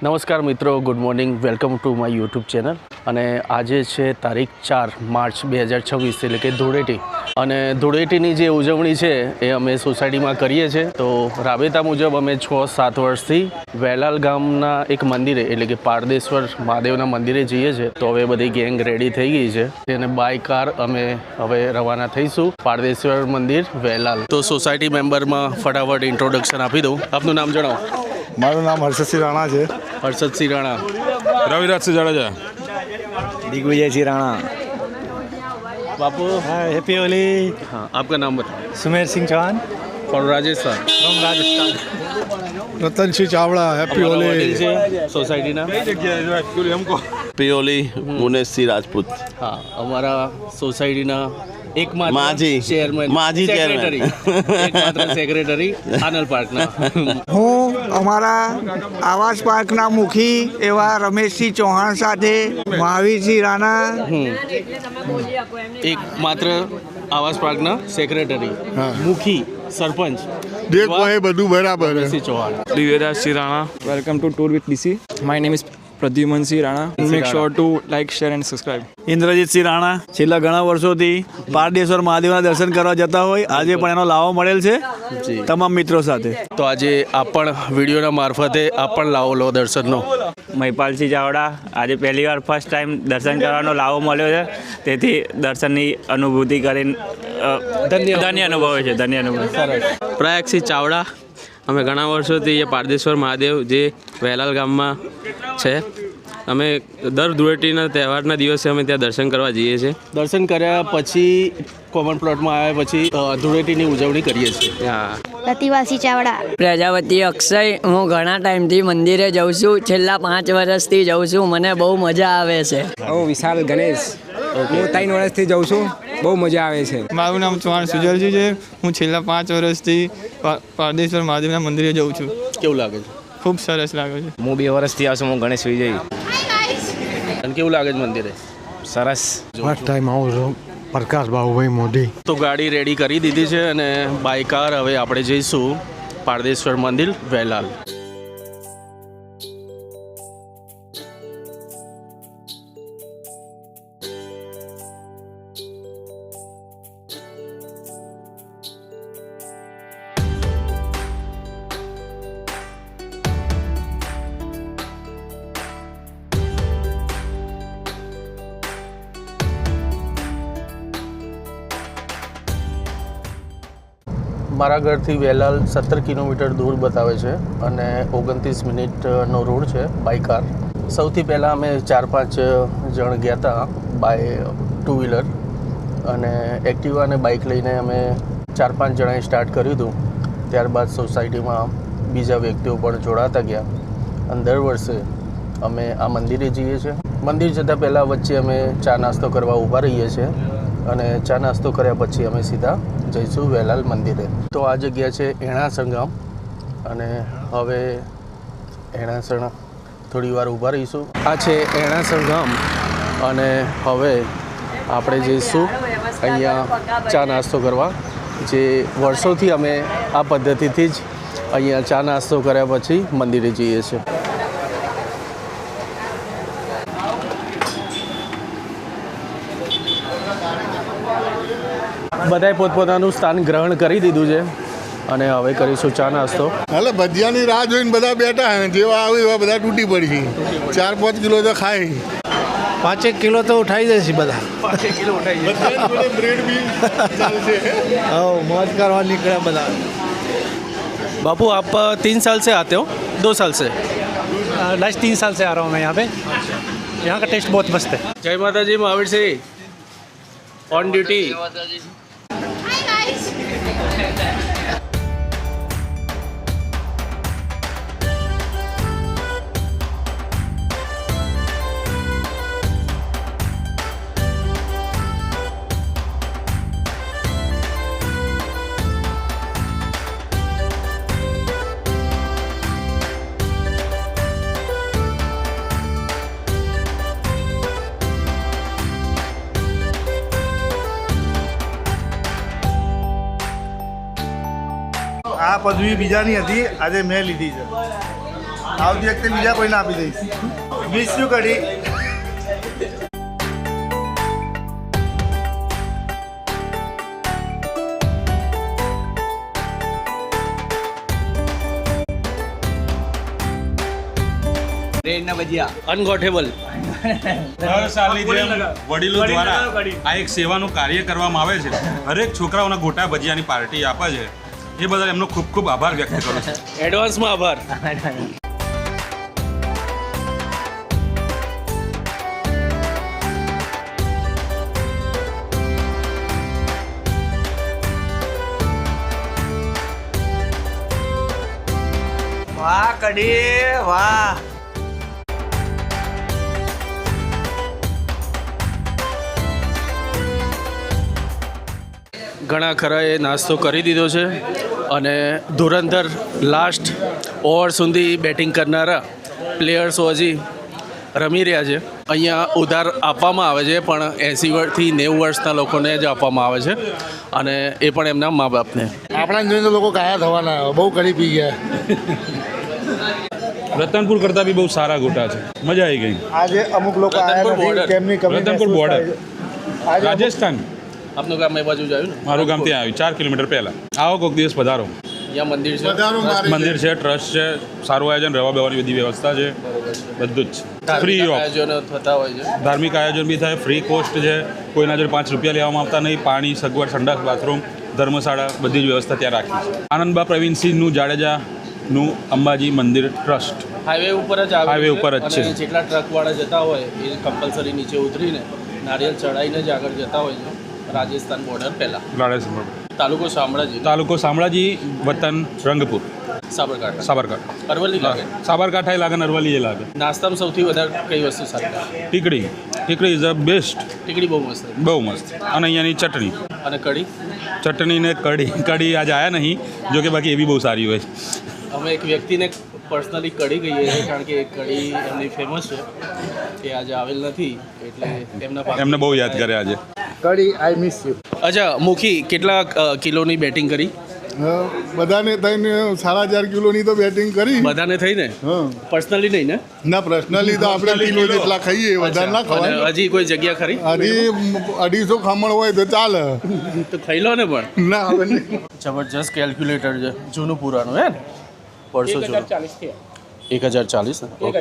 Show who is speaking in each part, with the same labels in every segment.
Speaker 1: નમસ્કાર મિત્રો, good morning, welcome to my YouTube channel. અને આજે છે તારીખ 4 માર્ચ 2026 એટલે કે ધૂળેટી. અને ધૂળેટીની જે ઉજવણી છે એ અમે સોસાયટીમાં કરીએ છીએ. તો રાબેતા મુજબ અમે 6-7 વર્ષથી વેલાલ ગામના એક મંદિરે એટલે કે પારદેશ્વર મહાદેવના મંદિરે જઈએ છીએ. તો હવે બધી ગેંગ રેડી થઈ ગઈ છે અને બાય કાર અમે હવે રવાના થઈશું પારદેશ્વર મંદિર વેલાલ. તો સોસાયટી મેમ્બરમાં ફટાફટ ઇન્ટ્રોડક્શન આપી દઉં. આપનું નામ જણાવો.
Speaker 2: મારું નામ હર્ષદસિંહ રાણા છે.
Speaker 1: હર્ષદસિંહ રાણા.
Speaker 3: રવિરાજસિંહ જાડેજા.
Speaker 2: दिग्विजयसिंह राणा.
Speaker 1: बापू
Speaker 2: हैप्पी होली.
Speaker 1: हाँ, आपका नाम बताओ.
Speaker 2: Sumer Singh Chauhan
Speaker 1: from Rajasthan.
Speaker 2: From Rajasthan. Ratan Singh Chavda. Happy Holi.
Speaker 1: सोसायटीના
Speaker 4: पियोली मुनेश રાજપૂત.
Speaker 1: હા, અમારા સોસાયટીના એકમાત્ર
Speaker 4: માજી
Speaker 1: ચેરમેન,
Speaker 4: માજી
Speaker 1: સેક્રેટરી, એકમાત્ર સેક્રેટરી આનલ પાર્કના.
Speaker 5: હું અમારા આવાસ પાર્કના મુખી એવા રમેશસિંહ ચૌહાણ સાથે મહાવીરસિંહ રાણા.
Speaker 1: એકમાત્ર આવાસ પાર્કના સેક્રેટરી, મુખી, સરપંચ.
Speaker 2: દેખો એ બધું બરાબર.
Speaker 1: Rameshsinh Chauhan.
Speaker 3: Divyarajsinh Rana.
Speaker 6: Welcome to Tour with DC. My name is Pradyumansinh Rana. Make sure to like, share and subscribe.
Speaker 7: Indrajitsinh Rana. છેલ્લા ઘણા વર્ષોથી પારદેશ્વર મહાદેવના દર્શન કરવા જતા હોય, આજે પણ એનો લાવો મળેલ છે તમામ મિત્રો સાથે.
Speaker 1: તો આજે આપ પણ વિડીયોના મારફતે આપ પણ લાવો લો દર્શનનો.
Speaker 8: મહિપાલસિંહ ચાવડા. આજે પહેલી વાર ફર્સ્ટ ટાઈમ દર્શન કરવાનો લાવો મળ્યો છે, તેથી દર્શનની અનુભૂતિ કરીને ધન્ય અનુભવે છે. ધન્ય અનુભવ.
Speaker 9: પ્રયાગસિંહ ચાવડા. અમે ઘણા વર્ષોથી એ પારદેશ્વર મહાદેવ જે વેલાલ ગામમાં છે, અમે દર ધૂળેટીના તહેવારના દિવસે અમે ત્યાં દર્શન કરવા જઈએ છીએ.
Speaker 1: દર્શન કર્યા પછી કોમન પ્લોટમાં આવ્યા પછી ધૂળેટીની ઉજવણી કરીએ છીએ.
Speaker 9: હા.
Speaker 10: પ્રતિવાસી ચાવડા.
Speaker 11: પ્રજાપતિ અક્ષય. હું ઘણા ટાઈમથી મંદિરે જાઉં છું, છેલ્લા 5 વર્ષથી જાઉં છું, મને બહુ મજા આવે છે.
Speaker 6: વિશાલ ગણેશ. હું 3 વર્ષથી જાઉં છું, બહુ મજા આવે છે.
Speaker 12: મારું નામ ચૌહાણ સુજલજી છે. હું છેલ્લા 5 વર્ષથી પારદેશ્વર મહાદેવના મંદિરે જાઉં છું.
Speaker 1: કેવું લાગે છે?
Speaker 12: ખૂબ સરસ લાગે છે.
Speaker 6: હું 2 વર્ષથી આવું છું. હું ગણેશ વિજય.
Speaker 1: અને કેવું લાગે છે મંદિરે?
Speaker 6: સરસ.
Speaker 2: ફર્સ્ટ ટાઈમ આવું છું. પ્રકાશ બાબુભાઈ મોદી.
Speaker 1: તો ગાડી રેડી કરી દીધી છે અને બાય કાર હવે આપણે જઈશું પારદેશ્વર મંદિર વેલાલ. મારા ઘરથી વેલાલ 17 કિલોમીટર દૂર બતાવે છે અને 29 મિનિટનો રોડ છે બાય કાર. સૌથી પહેલાં અમે 4-5 જણ ગયા હતા બાય 2 વ્હીલર, અને એક્ટિવા અને બાઇક લઈને અમે 4-5 જણાએ સ્ટાર્ટ કર્યું હતું. ત્યારબાદ સોસાયટીમાં બીજા વ્યક્તિઓ પણ જોડાતા ગયા. અને દર વર્ષે અમે આ મંદિરે જઈએ છીએ. મંદિર જતાં પહેલાં વચ્ચે અમે ચા નાસ્તો કરવા ઊભા રહીએ છીએ અને ચા નાસ્તો કર્યા પછી અમે સીધા જઈશું વેલાલ મંદિરે. તો આ જગ્યા છે એણાસણ ગામ, અને હવે એણાસણ થોડી વાર ઊભા રહીશું. આ છે એણાસણ ગામ, અને હવે આપણે જઈશું અહીંયા ચા નાસ્તો કરવા. જે વર્ષોથી અમે આ પદ્ધતિથી જ અહીંયા ચા નાસ્તો કર્યા પછી મંદિરે જઈએ છીએ. બધાએ પોતપોતાનું સ્થાન ગ્રહણ કરી દીધું છે અને હવે કરીશું ચા નાસ્તો.
Speaker 2: એટલે ભજીયાની રાહ જોઈને બધા બેઠા હે. જેવા આવ્યું એવા બધા તૂટી પડી. 4-5 કિલો તો ખાય.
Speaker 5: 5 કિલો તો ઉઠાઈ જશે બધા.
Speaker 1: 5 કિલો ઉઠાઈ જાય.
Speaker 2: બ્રેડ બી ચાલશે.
Speaker 5: મોજ કરવા નીકળ્યા બધા.
Speaker 1: बापू आप 3 साल से आते हो? 2 साल से?
Speaker 5: लास्ट 3 साल से आ रहा हूँ मैं यहाँ पे. यहाँ का टेस्ट बहुत मस्त है.
Speaker 1: जय माता जी. Mahavir Singh on duty.
Speaker 2: આ પદવી બીજાની હતી, આજે મેં લીધી છે. આવતી વખતે બીજા કોઈને આપી દઈશ. મિસ યુ કઢી.
Speaker 1: અનગોઠેબલ.
Speaker 3: દર સાલની જેમ વડીલો દ્વારા આ એક સેવાનું કાર્ય કરવામાં આવે છે. હરેક છોકરાઓના ગોટા ભજીયાની પાર્ટી આપે છે. એ બદલ એમનો ખૂબ ખૂબ આભાર વ્યક્ત કરું છું.
Speaker 1: એડવાન્સમાં આભાર.
Speaker 5: વાહ કઢી વાહ.
Speaker 1: ઘણા ખરાએ નાસ્તો કરી દીધો છે અને ધુરંધર લાસ્ટ ઓવર સુધી બેટિંગ કરનારા પ્લેયર્સો હજી રમી રહ્યા છે. અહીંયા ઉધાર આપવામાં આવે છે પણ 80 વર્ષથી 90 વર્ષના લોકોને જ આપવામાં આવે છે અને એ પણ એમના મા બાપને.
Speaker 2: આપણા જોઈને લોકો કાયા થવાના, બહુ કઢી પી ગયા.
Speaker 3: રતનપુર કરતાં બી બહુ સારા ગોટા છે. મજા આવી ગઈ.
Speaker 2: આજે અમુક લોકો આયા નથી, તેમની કમી
Speaker 3: રતનપુર
Speaker 2: મહેસૂસ
Speaker 3: બોર્ડર,
Speaker 2: થાય છે. આજે
Speaker 3: રાજસ્થાન.
Speaker 1: આપનું ગામ એ બાજુ જ આવ્યું ને?
Speaker 3: મારું ગામ ત્યાં આવ્યું 4 કિલોમીટર પહેલાં. આવો કોઈક દિવસ પધારો.
Speaker 1: અહીંયા મંદિર છે,
Speaker 2: બધાનું મારે
Speaker 3: મંદિર છે, ટ્રસ્ટ છે, સારું આયોજન, રહેવા બેવાની બધી વ્યવસ્થા છે, બધું જ છે. ફ્રી ઓફ
Speaker 1: આયોજનો થતા હોય છે.
Speaker 3: ધાર્મિક આયોજન બી થાય, ફ્રી કોસ્ટ છે. કોઈના જોડે 5 રૂપિયા લેવામાં આવતા નહીં. પાણી, સગવડ, સંડાસ, બાથરૂમ, ધર્મશાળા બધી જ વ્યવસ્થા ત્યાં રાખી છે. આનંદબા પ્રવીણસિંહનું જાડેજાનું અંબાજી મંદિર ટ્રસ્ટ
Speaker 1: હાઈવે ઉપર જ આવે
Speaker 3: હાઈવે ઉપર જ છે.
Speaker 1: અને જેટલા ટ્રકવાળા જતા હોય એ કમ્પલસરી નીચે ઉતરીને નારિયેલ ચડાવીને જ આગળ જતા હોય છે. રાજસ્થાન બોર્ડર પહેલાં. તાલુકો શામળાજી.
Speaker 3: તાલુકો શામળાજી, વતન રંગપુર,
Speaker 1: સાબરકાંઠા.
Speaker 3: સાબરકાંઠા.
Speaker 1: અરવલ્લી લાગે.
Speaker 3: સાબરકાંઠા લાગે ને અરવલ્લી એ લાગે.
Speaker 1: નાસ્તામાં સૌથી વધારે કઈ વસ્તુ સારી લાગે?
Speaker 3: ટીકડી. ટીકડી ઇઝ ધ બેસ્ટ.
Speaker 1: ટીકડી બહુ મસ્ત.
Speaker 3: બહુ મસ્ત. અને અહીંયાની ચટણી.
Speaker 1: અને કઢી.
Speaker 3: ચટણી ને કઢી આજે આયા નહીં, જો કે બાકી એવી બહુ સારી હોય.
Speaker 1: અમે એક વ્યક્તિને પર્સનલી કઢી કહીએ છીએ કારણ કે એ કઢી એમની ફેમસ છે. એ આજે આવેલ નથી એટલે
Speaker 3: એમને બહુ યાદ કરે આજે.
Speaker 2: કઢી આઈ મિસ યુ.
Speaker 1: અચ્છા મુખી, કેટલા કિલોની બેટિંગ કરી?
Speaker 2: બધાને થઈને 4.5 કિલોની તો બેટિંગ કરી.
Speaker 1: બધાને થઈને?
Speaker 2: હા.
Speaker 1: પર્સનલી નહીં ને?
Speaker 2: ના, પર્સનલી તો આપણે કિલો જેટલા ખાઈએ, વધારે ના ખવાય.
Speaker 1: અને હજી કોઈ જગ્યા ખરી?
Speaker 2: હજી 250 ખમણ હોય તો ચાલે.
Speaker 1: તો ખાઈ લો ને પણ.
Speaker 2: ના હવે નહીં.
Speaker 1: જબરજસ્ત કેલ્ક્યુલેટર છે, જૂનું પુરાણું હે ને? વર્ષો જૂનું. 1040 ને? ઓકે.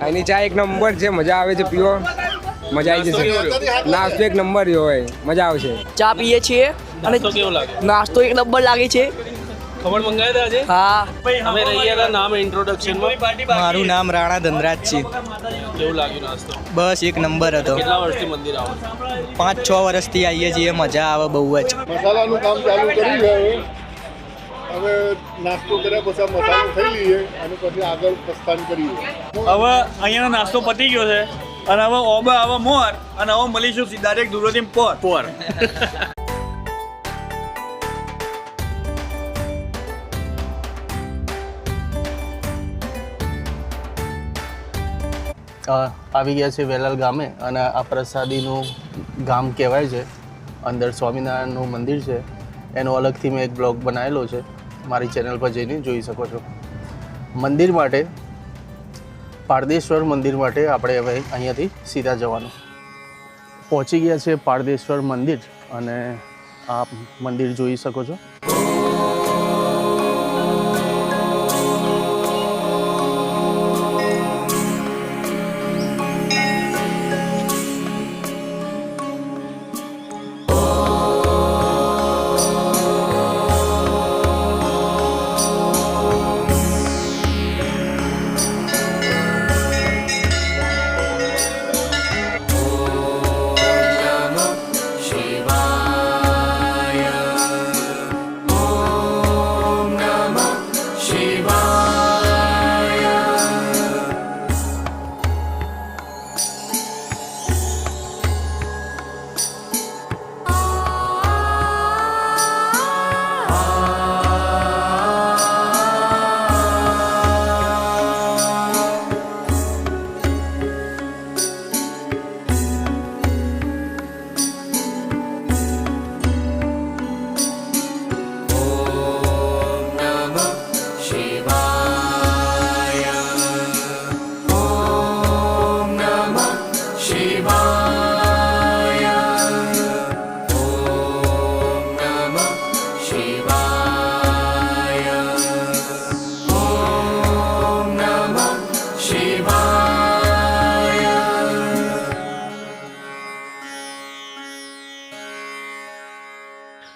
Speaker 4: અહીંની ચા એક નંબર છે, મજા આવે છે, પીવો મજા આવી જશે. નાસ્તો એક નંબર હોય, મજા આવશે.
Speaker 11: ચા પીએ છીએ અને
Speaker 1: કેવું લાગે?
Speaker 11: નાસ્તો એક નંબર લાગે છે.
Speaker 1: ખબર મંગાવ્યા હતા આજે?
Speaker 11: હા.
Speaker 1: અમે રહ્યા હતા નામ ઇન્ટ્રોડક્શનમાં.
Speaker 4: મારું નામ રાણા ધનરાજ છે.
Speaker 1: કેવું લાગ્યું નાસ્તો?
Speaker 4: બસ એક નંબર હતો.
Speaker 1: કેટલા વર્ષથી મંદિર આવો?
Speaker 4: 5-6 વર્ષથી આવીએ છીએ, મજા આવે બહુ જ.
Speaker 2: મસાલાનું કામ ચાલુ કર્યું છે હવે નાસ્તો કર્યા પછી મસાલો ખાઈ લઈએ અને પછી આગળ પ્રસ્થાન કરીએ.
Speaker 7: હવે અહીંયાનો નાસ્તો પતી ગયો છે અને હવે ઓબે હવે મોર અને હવે મળીશું ડાયરેક્ટ દુરોથી પોર.
Speaker 1: આવી ગયા છે વેલાલ ગામે અને આ પ્રસાદીનું ગામ કહેવાય છે. અંદર સ્વામિનારાયણનું મંદિર છે. એનો અલગથી મેં એક બ્લોગ બનાવેલો છે, મારી ચેનલ પર જઈને જોઈ શકો છો. મંદિર માટે, પારદેશ્વર મંદિર માટે આપણે હવે અહીંયાથી સીધા જવાનું. પહોંચી ગયા છે પારદેશ્વર મંદિર અને આ મંદિર જોઈ શકો છો.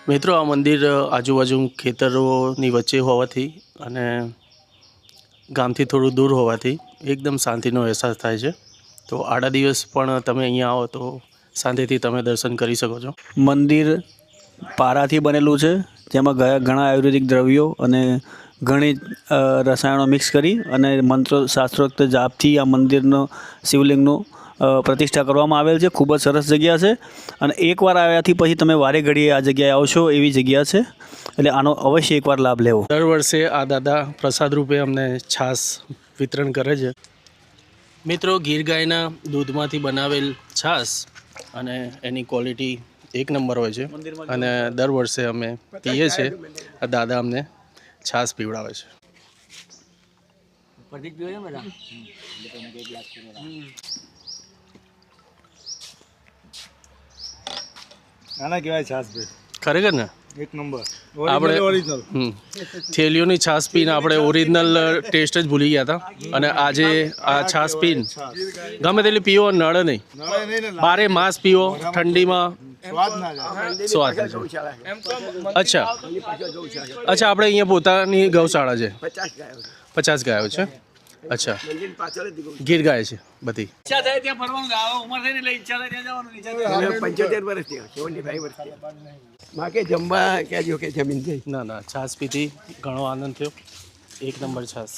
Speaker 1: મિત્રો આ મંદિર આજુબાજુ ખેતરોની વચ્ચે હોવાથી અને ગામથી થોડું દૂર હોવાથી એકદમ શાંતિનો અહેસાસ થાય છે. તો આડા દિવસ પણ તમે અહીંયા આવો તો શાંતિથી તમે દર્શન કરી શકો છો.
Speaker 7: મંદિર પારાથી બનેલું છે, જેમાં ઘણા આયુર્વેદિક દ્રવ્યો અને ઘણી રસાયણો મિક્સ કરી અને મંત્રો શાસ્ત્રોક્ત જાપથી આ મંદિરનો શિવલિંગનું પ્રતિષ્ઠા કરવામાં આવેલ છે. ખૂબ જ સરસ જગ્યા છે અને એકવાર આવ્યાથી પછી તમે વારે ઘડીએ આ જગ્યાએ આવશો એવી જગ્યા છે, એટલે આનો અવશ્ય એકવાર લાભ લેવો.
Speaker 1: દર વર્ષે આ દાદા પ્રસાદ રૂપે અમને છાશ વિતરણ કરે છે. મિત્રો ગીર ગાયના દૂધમાંથી બનાવેલ છાશ અને એની ક્વોલિટી એક નંબર હોય છે અને દર વર્ષે અમે પીએ છીએ. આ દાદા અમને છાશ પીવડાવે છે.
Speaker 7: આના કહેવાય છાશ ભાઈ,
Speaker 1: ખરેખર ને
Speaker 7: એક નંબર.
Speaker 1: આપણે થેલીઓની છાશ પીને આપણે ઓરિજિનલ ટેસ્ટ જ ભૂલી ગયા હતા અને આજે આ છાશ પીને ગમે તેટલી પીવો નળે નહીં, બારે માસ પીવો, ઠંડીમાં સ્વાદ થાય છે. અચ્છા અચ્છા, આપણે અહીંયા પોતાની ગૌશાળા છે, 50 ગાયો છે. અચ્છા, ગીર ગાય છે બધી. ના ના, છાશ પીધી ઘણો આનંદ થયો. એક નંબર છાશ.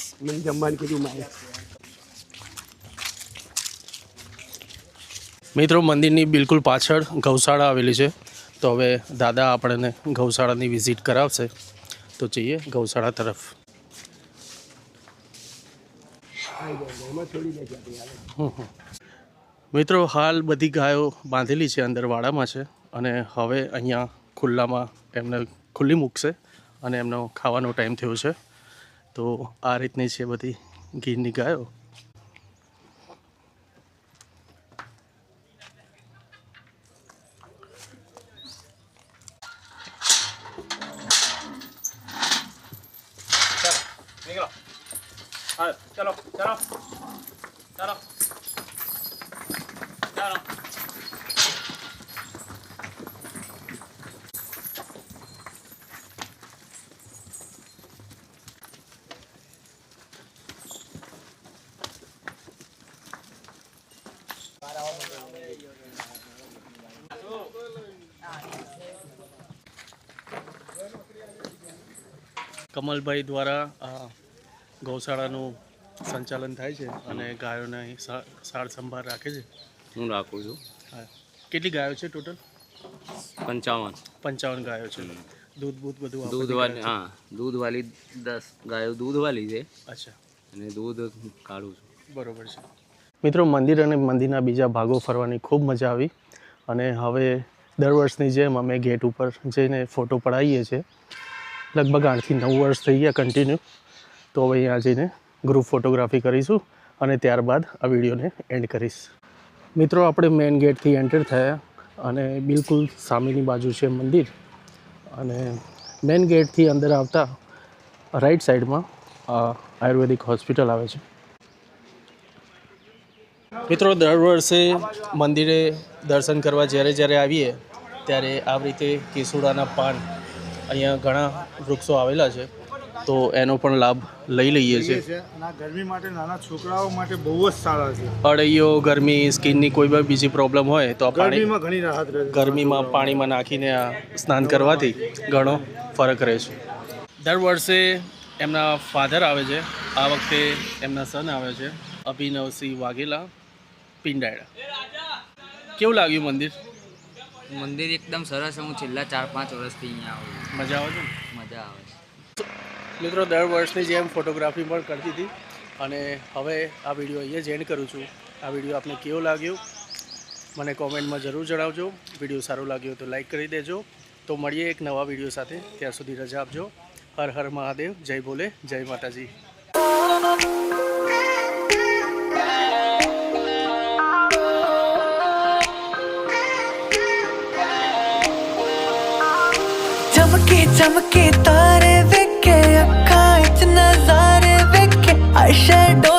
Speaker 1: મિત્રો મંદિરની બિલકુલ પાછળ ગૌશાળા આવેલી છે. તો હવે દાદા આપણને ગૌશાળાની વિઝિટ કરાવશે. તો જઈએ ગૌશાળા તરફ. મિત્રો હાલ બધી ગાયો બાંધેલી છે, અંદર વાડામાં છે અને હવે અહીંયા ખુલ્લામાં એમને ખુલ્લી મૂકશે અને એમનો ખાવાનો ટાઈમ થયો છે. તો આ રીતની છે બધી ગીરની ગાયો.
Speaker 3: ચલો ચલો ચલો ચલો.
Speaker 1: કમલભાઈ દ્વારા ગૌશાળાનું સંચાલન થાય છે અને ગાયોને સાર સંભાળ રાખે છે.
Speaker 9: હું રાખું છું.
Speaker 1: હા, કેટલી ગાયો છે ટોટલ? 55 ગાયો છે. દૂધ બધું
Speaker 9: દૂધવાળી, હા, દૂધવાળી 10 ગાયો દૂધવાળી છે.
Speaker 1: અચ્છા,
Speaker 9: અને દૂધ કાઢું છું.
Speaker 1: બરોબર છે. મિત્રો મંદિર અને મંદિરના બીજા ભાગો ફરવાની ખૂબ મજા આવી અને હવે દર વર્ષની જેમ અમે ગેટ ઉપર જઈને ફોટો પડાવીએ છીએ. લગભગ 8 થી 9 વર્ષ થઈ ગયા કન્ટિન્યુ. તો હવે અહીંયા જઈને ગ્રુપ ફોટોગ્રાફી કરીશું અને ત્યારબાદ આ વિડીયોને એન્ડ કરીશ. મિત્રો આપણે મેઇન ગેટથી એન્ટર થયા અને બિલકુલ સામેની બાજુ છે મંદિર અને મેઇન ગેટથી અંદર આવતા રાઈટ સાઈડમાં આયુર્વેદિક હોસ્પિટલ આવે છે. મિત્રો દર વર્ષે મંદિરે દર્શન કરવા જ્યારે આવીએ ત્યારે આવી રીતે કેસુડાના પાન અહીંયા ઘણા વૃક્ષો આવેલા છે, તો એનો પણ લાભ લઈ લઈએ છીએ.
Speaker 5: ગરમી માટે નાના છોકરાઓ માટે બહુ જ સારા છે.
Speaker 1: અળૈયો, ગરમી, સ્કિનની કોઈ પણ બીજી પ્રોબ્લેમ હોય તો
Speaker 5: ગરમીમાં ઘણી રાહત રહે છે.
Speaker 1: ગરમીમાં પાણીમાં નાખીને આ સ્નાન કરવાથી ઘણો ફરક રહે છે. દર વર્ષે એમના ફાધર આવે છે, આ વખતે એમના સન આવે છે, અભિનવસિંહ વાઘેલા, પિંડાયડા. કેવું લાગ્યું મંદિર?
Speaker 11: મંદિર એકદમ સરસ. હું છેલ્લા 4-5 વર્ષથી અહીંયા આવું.
Speaker 1: મજા આવે છે?
Speaker 11: મજા આવે છે.
Speaker 1: મિત્રો દર વર્ષની જેમ ફોટોગ્રાફી પણ કરતી હતી અને હવે આ વિડીયો અહીંયા જ એન્ડ કરું છું. આ વિડીયો આપને કેવો લાગ્યો મને કોમેન્ટમાં જરૂર જણાવજો. વિડીયો સારો લાગ્યો તો લાઈક કરી દેજો. તો મળીએ એક નવા વિડીયો સાથે. ત્યાં સુધી રજા આપજો. હર હર મહાદેવ. જય ભોલે, જય માતાજી.
Speaker 10: चमके चमके तारे वेखे अखा इच नजारे वेखे आई शैडो